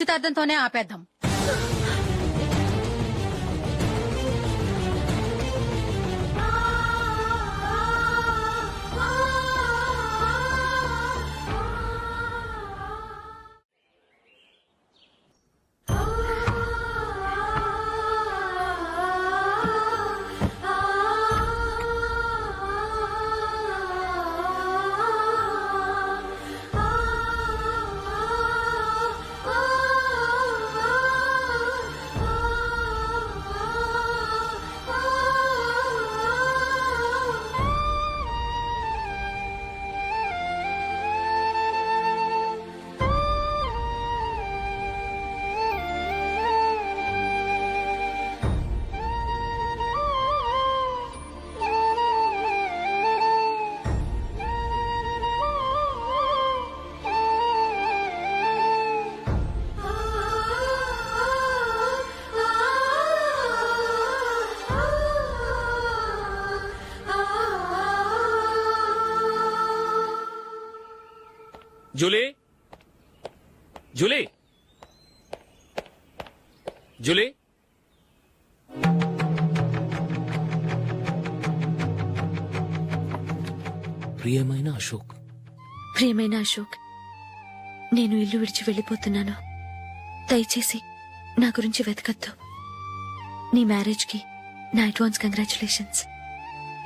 నిశ్చితార్థంతోనే ఆపేద్దాం. Julie, Julie, Julie, ప్రియమైన అశోక్. ప్రియమైన అశోక్, నేను ఇల్లు విడిచి వెళ్ళిపోతున్నాను. దయచేసి నా గురించి వెతకద్దు. నీ మ్యారేజ్కి నా అడ్వాన్స్ కంగ్రాచులేషన్స్.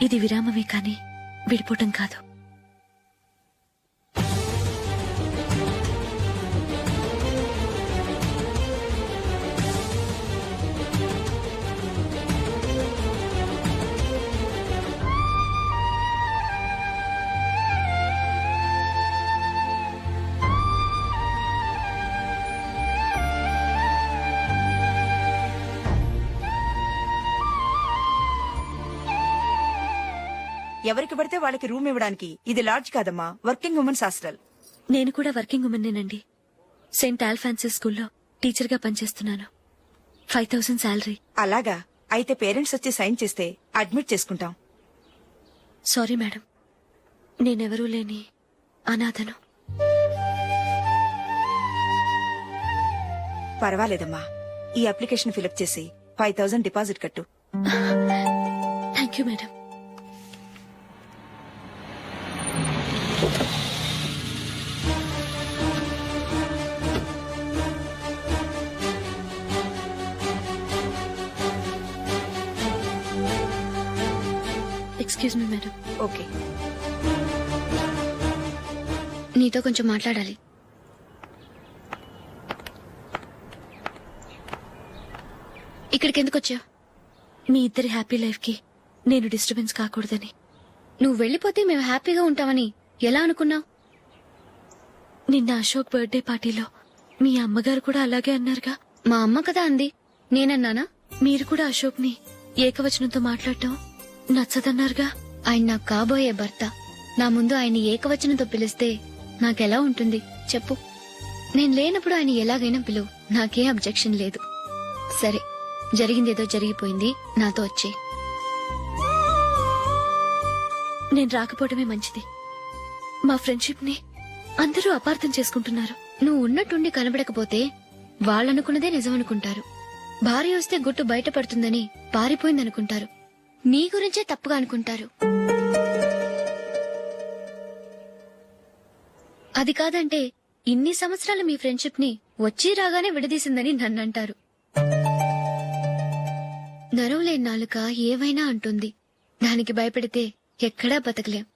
ఇది విరామమే కానీ విడిపోవటం కాదు. ఎవరికి పడితే వాళ్ళకి రూమ్ ఇవ్వడానికి ఇది లాడ్జ్ కాదమ్మా, వర్కింగ్ ఉమెన్స్ హాస్టల్. నేను కూడా వర్కింగ్ ఉమెన్నేనండి. సెయింట్ ఆల్ఫాన్సిస్ స్కూల్లో టీచర్గా పనిచేస్తున్నాను. 5000 శాలరీ. అలాగా? అయితే పేరెంట్స్ వచ్చి సైన్ చేస్తే అడ్మిట్ చేసుకుంటాం. సారీ మేడం, నేనెవరూ లేని అనాథను. పర్వాలేదమ్మా, ఈ అప్లికేషన్ ఫిలప్ చేసి 5000 డిపాజిట్ కట్టు. Thank you madam. Excuse me madam. Okay. నీతో కొంచెం మాట్లాడాలి. ఇక్కడికి ఎందుకు వచ్చావు? మీ ఇద్దరి హ్యాపీ లైఫ్ కి నేను డిస్టర్బెన్స్ కాకూడదని. నువ్వు వెళ్ళిపోతే మేము హ్యాపీగా ఉంటామని ఎలా అనుకున్నావు? నిన్న అశోక్ బర్త్డే పార్టీలో మీ అమ్మగారు కూడా అలాగే అన్నారుగా. మా అమ్మ కదా అంది, నేనన్నానా? మీరు కూడా అశోక్ ని ఏకవచనంతో మాట్లాడటం నచ్చదన్నారుగా. ఆయన నాకు కాబోయే భర్త. నా ముందు ఆయన ఏకవచనంతో పిలిస్తే నాకెలా ఉంటుంది చెప్పు? నేను లేనప్పుడు ఆయన ఎలాగైనా పిలువు, నాకే అబ్జెక్షన్ లేదు. సరే, జరిగిందేదో జరిగిపోయింది, నాతో వచ్చే. నేను రాకపోవడమే మంచిది. మా ఫ్రెండ్షిప్ ని అందరూ అపార్థం చేసుకుంటున్నారు. నువ్వు ఉన్నట్టుండి కనబడకపోతే వాళ్ళనుకున్నదే నిజమనుకుంటారు. భార్య వస్తే గుట్టు బయటపడుతుందని పారిపోయిందనుకుంటారు. నీ గురించే తప్పుగా అనుకుంటారు. అది కాదంటే ఇన్ని సంవత్సరాలు మీ ఫ్రెండ్షిప్ ని వచ్చి రాగానే విడదీసిందని నన్నంటారు. నరవలేని నాలుక ఏవైనా అంటుంది. దానికి భయపడితే ఎక్కడా బతకలేం.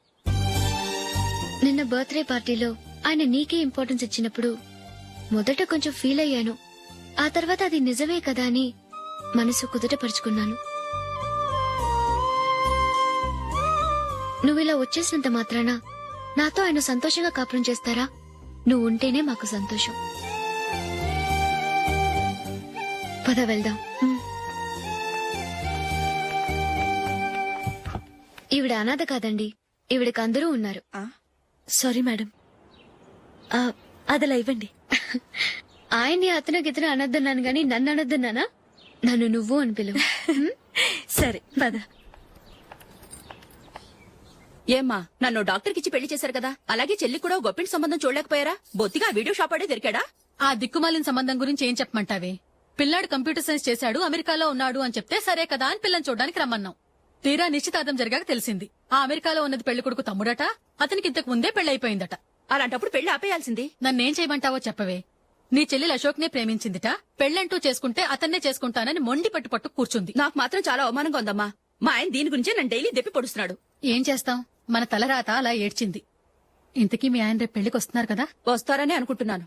నిన్న బర్త్డే పార్టీలో ఆయన నీకే ఇంపార్టెన్స్ ఇచ్చినప్పుడు మొదట కొంచెం ఫీల్ అయ్యాను. ఆ తర్వాత అది నిజమే కదా అని మనసు కుదుటపరుచుకున్నాను. నువ్విలా వచ్చేసినంత మాత్రాన నాతో ఆయన సంతోషంగా కాపురం చేస్తారా? నువ్వు ఉంటేనే మాకు సంతోషం. పద వెళ్దాం. ఈవిడ అనాథ కాదండి, ఈవిడకి అందరూ ఉన్నారు. సారీ మేడం, అదలా ఇవ్వండి. ఆయన్ని అతను గితను అనొద్దన్నాను గాని నన్ను అనొద్దన్నానా? నన్ను నువ్వు అని పిలువు. సరే పద. ఏమ్మా, నన్ను డాక్టర్ కిచ్చి పెళ్లి చేశారు కదా, అలాగే చెల్లి కూడా గొప్పింటి సంబంధం చూడలేకపోయారా? బొత్తిగా వీడియో షాప్ ఆడే దొరికాడా? ఆ దిక్కుమాలిన సంబంధం గురించి ఏం చెప్పమంటావే? పిల్లాడు కంప్యూటర్ సైన్స్ చేశాడు, అమెరికాలో ఉన్నాడు అని చెప్తే సరే కదా అని పిల్లని చూడడానికి రమ్మన్నాం. తీరా నిశ్చితార్థం జరిగాక తెలిసింది ఆ అమెరికాలో ఉన్నది పెళ్లి కొడుకు తమ్ముడట, అతనికి ఇంతకు ముందే పెళ్లయిపోయిందట. అలాంటప్పుడు పెళ్లి ఆపేయాల్సింది. నన్నేం చేయమంటావో చెప్పవే. నీ చెల్లెలు అశోక్ నే ప్రేమించిందిట, పెళ్లంటూ చేసుకుంటే అతన్నే చేసుకుంటానని మొండి పట్టు కూర్చుంది. నాకు మాత్రం చాలా అవమానంగా ఉందమ్మా. మా ఆయన దీని గురించే నన్ను డైలీ దెప్పి పొడుస్తున్నాడు. ఏం చేస్తాం, మన తలరాత అలా ఏడ్చింది. ఇంతకీ మీ ఆయన రేపు పెళ్లికి వస్తున్నారు కదా? వస్తారని అనుకుంటున్నాను.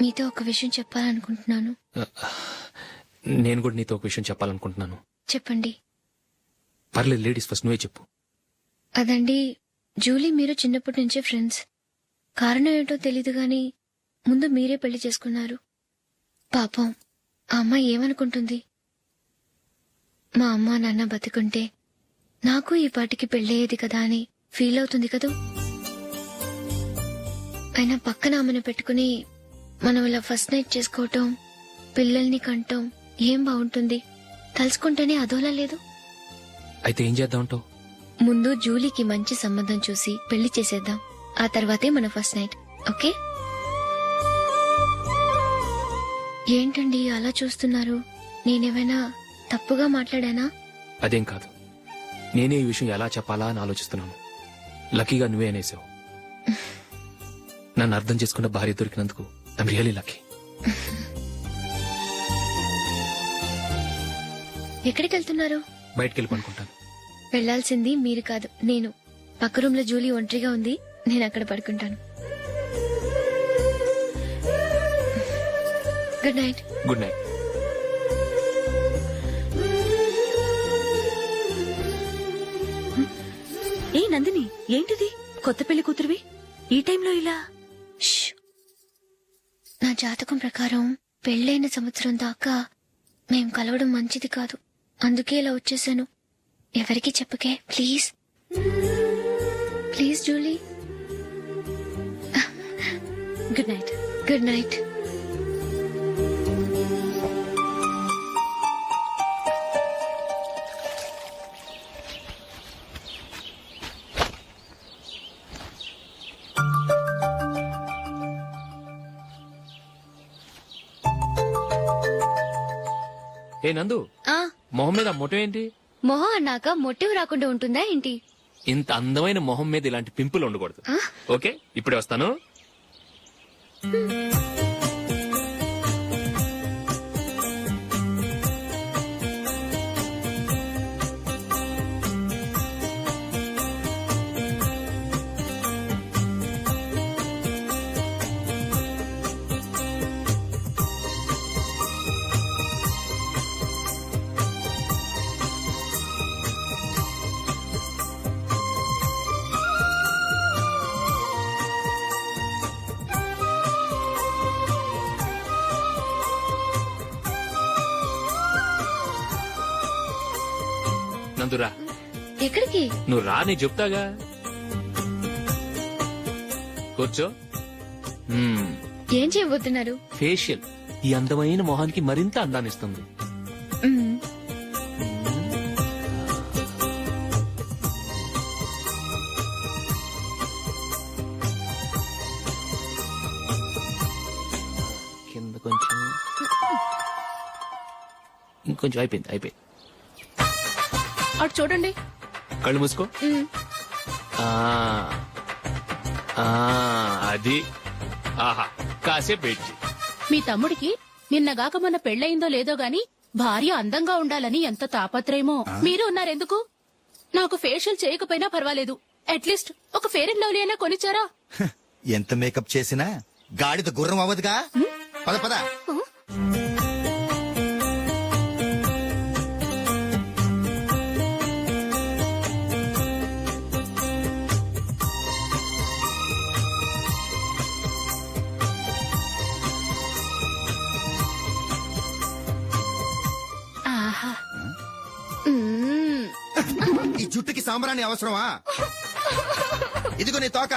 మీతో ఒక విషయం చెప్పాలనుకుంటున్నాను. నేను కూడా నీతో ఒక విషయం చెప్పాలనుకుంటున్నాను. చెప్పండి. పర్లేదు, లేడీస్ ఫస్ట్, నువ్వే చెప్పు. అదండి, జూలీ మీరు చిన్నప్పటి నుంచే ఫ్రెండ్స్. కారణం ఏంటో తెలీదు గాని ముందు మీరే పెళ్లి చేసుకున్నారు. పాపం ఆ అమ్మాయి ఏమనుకుంటుంది? మా అమ్మ నాన్న బతికుంటే నాకు ఈ పాటికి పెళ్ళయ్యేది కదా అని ఫీల్ అవుతుంది కదూ. అయినా పక్కన ఆమెను పెట్టుకుని మనం ఇలా ఫస్ట్ నైట్ చేసుకోవటం, పిల్లల్ని కంటం ఏం బాగుంటుంది? తలుచుకుంటేనే అదోలా లేదు. అయితే ఏం చేద్దామంటావు? ముందు జూలీకి మంచి సంబంధం చూసి పెళ్లి చేసేద్దాం. ఆ తర్వాతే మన ఫస్ట్ నైట్. ఓకే? ఏంటండి అలా చూస్తున్నారు? నేనేమైనా తప్పుగా మాట్లాడానా? అదేం కాదు, నేనే ఈ విషయం ఎలా చెప్పాలా అని ఆలోచిస్తున్నాను. లక్కీగా నువ్వే అనేసావు. నన్ను అర్థం చేసుకున్న భార్య దొరికినందుకు ఐమ్ రియలీ లక్కీ. ఎక్కడికి వెళ్తున్నారు? బయటికి వెళ్ళి పడుకుంటాను. వెళ్లాల్సింది మీరు కాదు, నేను. పక్క రూమ్ లో జూలీ ఒంటరిగా ఉంది, నేను అక్కడ పడుకుంటాను. Good night. Good night. ఏ నందిని, ఏంటిది? కొత్త పెళ్లి కూతురువి ఈ టైంలో ఇలా? ష్. నా జాతకం ప్రకారం పెళ్ళైన సంవత్సరం దాకా మేం కలవడం మంచిది కాదు. అందుకే ఇలా వచ్చేసాను. ఎవరికి చెప్పకే please. Please Julie. Good night. Good night. ఏ నందు, ఆ మొహం మీద మొట్టం ఏంటి? మొహం అన్నాక మొటివ్ రాకుండా ఉంటుందా ఏంటి? ఇంత అందమైన మొహం మీద ఇలాంటి పింపుల్ ఉండకూడదు. ఆ? ఓకే, ఇప్పుడే వస్తాను. నందురా, ఎక్కడికి? నువ్వు రా, నీ చెప్తాగా. కూర్చో. ఏం చేయబోతున్నారు? ఫేషియల్ ఈ అందమైన మొహానికి మరింత అందాన్నిస్తుంది. మ్మ్. కింద కొంచెం, ఇంకొంచెం. అయిపోయింది. అటు చూడండి. కళ్ళు మూసుకో. మ్మ్. ఆ, ఆ, అది. ఆహా, కాసేపు వెయిట్ చెయ్. మీ తమ్ముడికి నిన్నగాక మొన్న పెళ్లయిందో లేదో గాని భార్య అందంగా ఉండాలని ఎంత తాపత్రయమో. మీరు ఉన్నారెందుకు? నాకు ఫేషియల్ చేయకపోయినా పర్వాలేదు, అట్లీస్ట్ ఒక ఫెయిర్ అండ్ లవ్లీ అయినా కొనిచ్చారా? ఎంత మేకప్ చేసినా గాడిద గుర్రం అవ్వదుగా. పద పద. ఆహా మ్మ్. ఈ జుట్టుకి సాంబ్రాణి అవసరమా? ఇదిగో నీ తోక.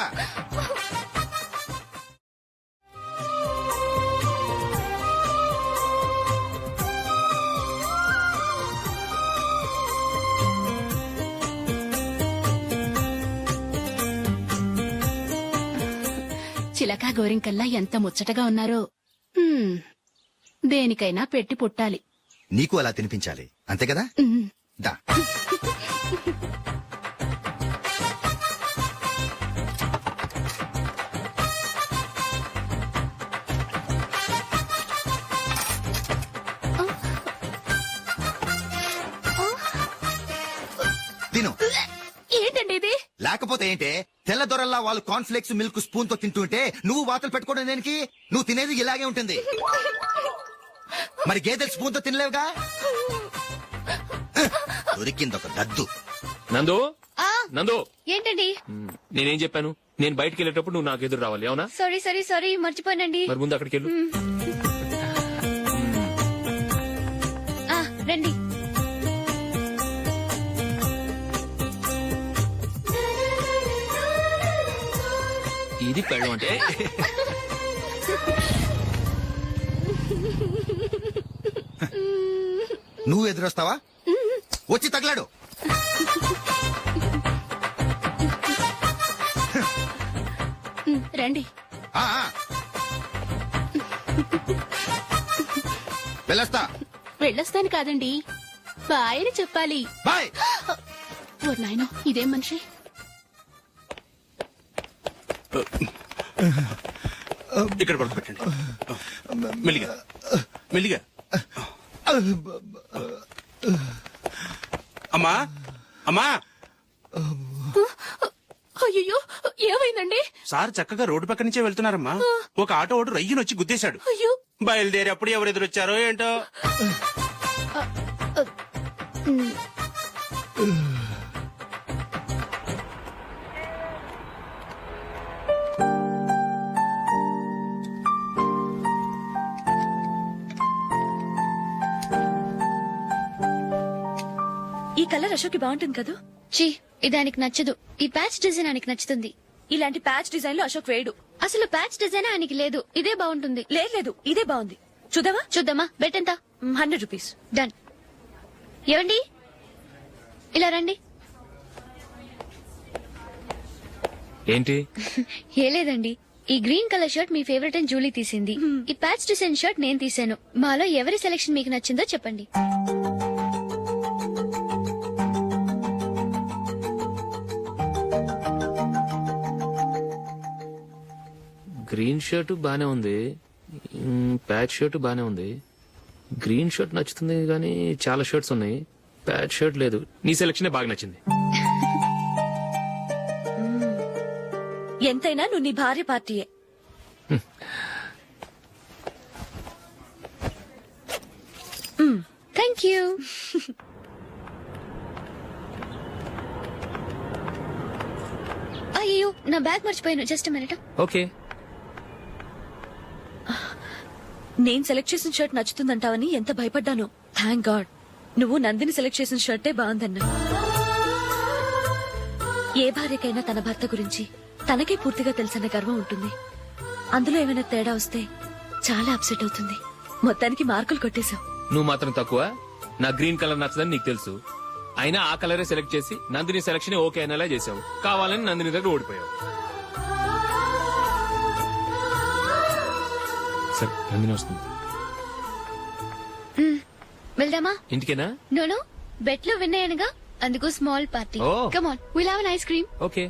చిలకా గోరింకల్లా ఎంత ముచ్చటగా ఉన్నారో. దేనికైనా పెట్టి పుట్టాలి. నీకు అలా తినిపించాలి అంతే కదా? దా. తిను. ఏంటండి ఇది? లేకపోతే ఏంటే, తెల్ల దొరల్లా వాళ్ళు కార్న్ఫ్లేక్స్ మిల్క్ స్పూన్ తో తింటుంటే నువ్వు వాతలు పెట్టుకోవడం దేనికి? నువ్వు తినేది ఇలాగే ఉంటుంది. మరి గేదెలు స్పూన్ తో తినలేవుగా. దొరికింది ఒక దద్దు. నందు ఆ, నందు ఏంటండి? నేనేం చెప్పాను? నేను బయటికి వెళ్ళేటప్పుడు నువ్వు నాకు ఎదురు రావాలి, అవునా? సారీ సారీ సారీ మర్చిపోయానండి. మరి ముందు అక్కడికి వెళ్ళు. ఆ, రండి. ఇది పెళ్ళం అంటే. నువ్వు ఎదురొస్తావా? వచ్చి తగలాడు. రండి. ఆ, ఆ. వెళ్ళొస్తా. వెళ్ళొస్తాను కాదండి, బాయ్ అని చెప్పాలి. బాయ్. ఓ నాయనో, ఇదేం మనిషి? ఇక్కడ పడుకోబెట్టండి. మెల్లిగా మెల్లిగా. అమ్మా అమ్మా, అయ్యో, ఏమైందండి? సార్ చక్కగా రోడ్డు పక్క నుంచే వెళ్తున్నారమ్మా. ఒక ఆటో ఓడు రయ్యనొచ్చి గుద్దేశాడు. అయ్యో, బయలుదేరి అప్పుడు ఎవరు ఎదురొచ్చారో ఏంటో. ఈ కలర్ అశోక్ బాగుంటుంది కదా. చి, ఇది ఆయనకి నచ్చదు. ఈ ప్యాచ్ డిజైన్ ఆయనకి నచ్చుతుంది. ఇలాంటి ప్యాచ్ డిజైన్ లో అశోక్ వేయడు. అసలు ప్యాచ్ డిజైన్ ఆయనకి లేదు. ఇదే బాగుంటుంది. లేదు ఇదే బాగుంది. చూద్దామా? చూద్దామా? బెట్ ఎంత? 100 రూపీస్. డన్. ఏవండి, ఇలా రండి. ఏంటి? ఏ లేదండి, ఈ గ్రీన్ కలర్ షర్ట్ మీ ఫేవరెట్ అని జూలీ తీసింది. ఈ ప్యాచ్ డిజైన్ షర్ట్ నేను తీసాను. మాలో ఎవరి సెలెక్షన్ మీకు నచ్చిందో చెప్పండి. గ్రీన్ షర్ట్ బానే ఉంది, ప్యాచ్ షర్ట్ బానే ఉంది. గ్రీన్ షర్ట్ నచ్చుతుంది కానీ చాలా షర్ట్స్ ఉన్నాయి, ప్యాచ్ షర్ట్ లేదు. నీ సెలెక్షన్ బాగా నచ్చింది. ఎంతైనా నువ్వు నీ భార్య పార్టీయే. Thank you. అయ్యో, నా బ్యాగ్ మర్చిపోయాను. Just minute. ఓకే. నేను సెలెక్ట్ చేసిన షర్ట్ నచ్చుతుందంటావని ఎంత భయపడ్డాను. థ్యాంక్ గాడ్ నువ్వు నందిని సెలెక్ట్ చేసిన షర్టే బాగుందన్నా. ఏ భార్యకైనా తన భర్త గురించి తనకే పూర్తిగా తెలుసన్న గర్వం ఉంటుంది. అందులో ఏమైనా తేడా వస్తే చాలా అప్సెట్ అవుతుంది. మొత్తానికి మార్కులు కొట్టేశావు. నువ్వు మాత్రం తక్కువ. నా గ్రీన్ కలర్ నచ్చదని నీకు తెలుసు, అయినా ఆ కలరే సెలెక్ట్ చేసి నందిని సెలెక్షన్ ఓకే అనేలా చేసావు. కావాలని నందిని దగ్గర ఓడిపోయావు. సరే, నందిని వస్తుంది. వెళ్దామా? ఇంటికేనా? నోను, బెట్ లో విన్ అయ్యానుగా, అందుకు small party. Oh. Come on, will have an ice cream. Okay.